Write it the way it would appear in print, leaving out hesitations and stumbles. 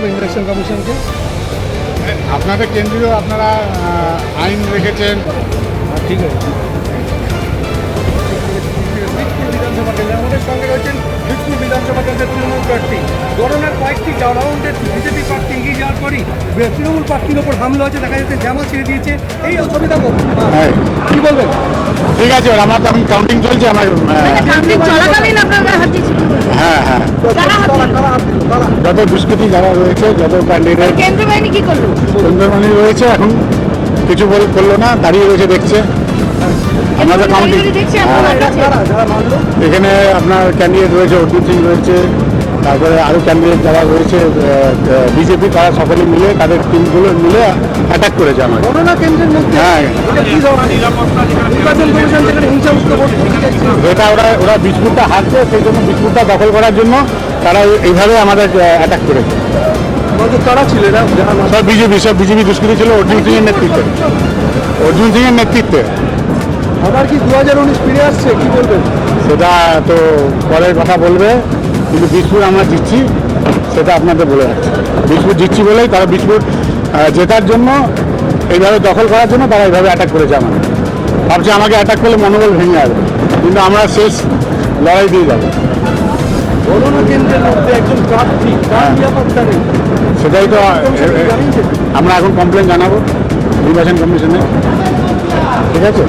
Election কমিশনকে আপনাদের কেন্দ্রীয় আপনারা আইন রেখেছেন, ঠিক আছে। বিধানসভা কেন্দ্রে আমাদের সঙ্গে রয়েছেন বিজপুর বিধানসভা কেন্দ্রের তৃণমূল প্রার্থী। গণনার কয়েকটি রাউন্ডের বিজেপি প্রার্থী এগিয়ে যাওয়ার পরই তৃণমূল প্রার্থীর ওপর হামলা হয়েছে, দেখা যাচ্ছে জামা ছেড়ে দিয়েছে। এই ছবি দেখো, কি বলবেন? ঠিক আছে। আমার তো এখন কাউন্টিং চলছে আমার। হ্যাঁ হ্যাঁ, যত দুষ্কৃতি যারা রয়েছে, যত ক্যান্ডিডেট কেন্দ্র বাহিনী কি করলো? কেন্দ্রমানি রয়েছে, এখন কিছু করলো না, দাঁড়িয়ে রয়েছে দেখছে। আমাদের কাউন্টিং এখানে আপনার ক্যান্ডিডেট রয়েছে, অর্জুন সিং রয়েছে, তারপরে আরও ক্যান্ডিডেট যারা রয়েছে বিজেপি, তারা সকলে মিলে তাদের টিমগুলো মিলে অ্যাটাক করেছে আমার গণনা কেন্দ্রের মধ্যে। হ্যাঁ, নির্বাচন কমিশন যেখানে হিংসামুক্ত ভোট যেটা ওরা বিজপুরটা হারছে, সেই জন্য বিজপুরটা দখল করার জন্য তারা এইভাবে আমাদের অ্যাটাক করেছে। তারা ছিল সব বিজেপি দুষ্কৃতী ছিল অর্জুন সিংয়ের নেতৃত্বে। অর্জুন সিংয়ের নেতৃত্বে। আবার কি 2019 ফিরে আসছে, কি বলবেন? সেটা তো পরের কথা বলবে, কিন্তু বিজপুর আমরা জিতছি সেটা আপনাদের বলে যাচ্ছে। বিজপুর জিতছি বলেই তারা বিজপুর জেতার জন্য এইভাবে দখল করার জন্য তারা এইভাবে অ্যাটাক করেছে আমাকে। ভাবছে আমাকে অ্যাটাক করলে মনোবল ভেঙে যাবে, কিন্তু আমরা শেষ লড়াই দিয়ে যাবো। গণনা কেন্দ্রের মধ্যে একজন প্রার্থী, তার নিরাপত্তা নেই। সেটাই তো আমরা এখন কমপ্লেন জানাবো নির্বাচন কমিশনে, ঠিক আছে।